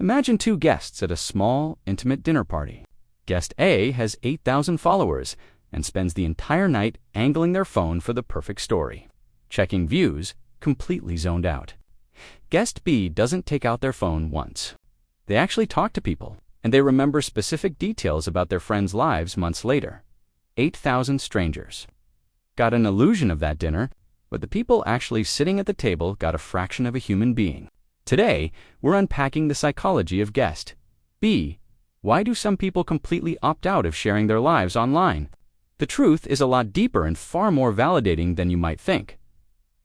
Imagine two guests at a small, intimate dinner party. Guest A has 8,000 followers and spends the entire night angling their phone for the perfect story, checking views, completely zoned out. Guest B doesn't take out their phone once. They actually talk to people, and they remember specific details about their friends' lives months later. 8,000 strangers got an illusion of that dinner, but the people actually sitting at the table got a fraction of a human being. Today, we're unpacking the psychology of guest B. Why do some people completely opt out of sharing their lives online? The truth is a lot deeper and far more validating than you might think.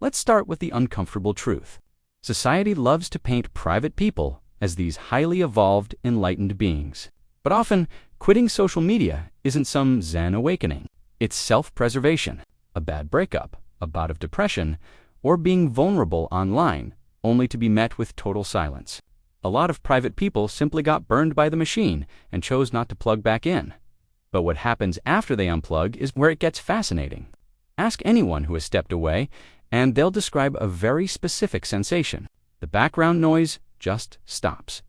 Let's start with the uncomfortable truth. Society loves to paint private people as these highly evolved, enlightened beings. But often, quitting social media isn't some Zen awakening. It's self-preservation, a bad breakup, a bout of depression, or being vulnerable online, only to be met with total silence. A lot of private people simply got burned by the machine and chose not to plug back in. But what happens after they unplug is where it gets fascinating. Ask anyone who has stepped away, and they'll describe a very specific sensation. The background noise just stops.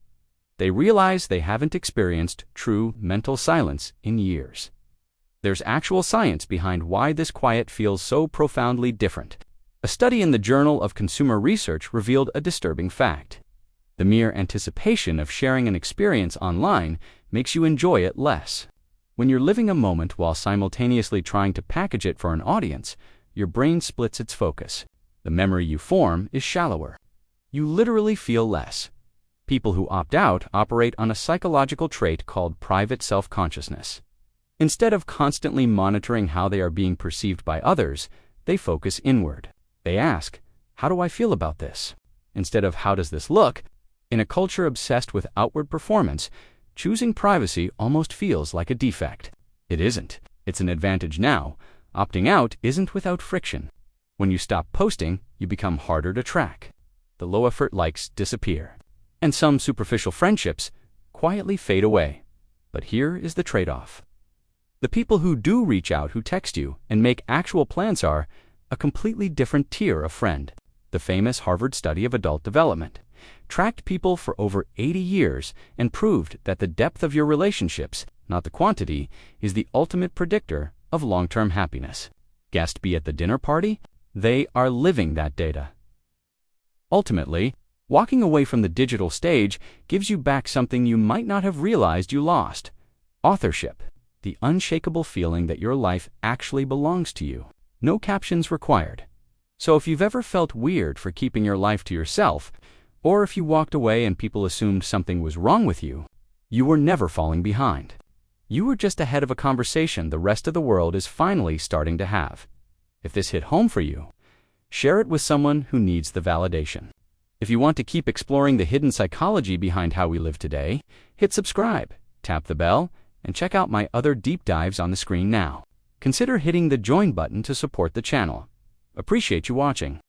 They realize they haven't experienced true mental silence in years. There's actual science behind why this quiet feels so profoundly different. A study in the Journal of Consumer Research revealed a disturbing fact. The mere anticipation of sharing an experience online makes you enjoy it less. When you're living a moment while simultaneously trying to package it for an audience, your brain splits its focus. The memory you form is shallower. You literally feel less. People who opt out operate on a psychological trait called private self-consciousness. Instead of constantly monitoring how they are being perceived by others, they focus inward. They ask, "How do I feel about this?" Instead of "How does this look?" In a culture obsessed with outward performance, choosing privacy almost feels like a defect. It isn't. It's an advantage now. Opting out isn't without friction. When you stop posting, you become harder to track. The low-effort likes disappear. And some superficial friendships quietly fade away. But here is the trade-off. The people who do reach out, who text you, and make actual plans are a completely different tier of friend. The famous Harvard study of adult development tracked people for over 80 years and proved that the depth of your relationships, not the quantity, is the ultimate predictor of long-term happiness. Guest B at the dinner party? They are living that data. Ultimately, walking away from the digital stage gives you back something you might not have realized you lost. Authorship, the unshakable feeling that your life actually belongs to you. No captions required. So if you've ever felt weird for keeping your life to yourself, or if you walked away and people assumed something was wrong with you, you were never falling behind. You were just ahead of a conversation the rest of the world is finally starting to have. If this hit home for you, share it with someone who needs the validation. If you want to keep exploring the hidden psychology behind how we live today, hit subscribe, tap the bell, and check out my other deep dives on the screen now. Consider hitting the join button to support the channel. Appreciate you watching.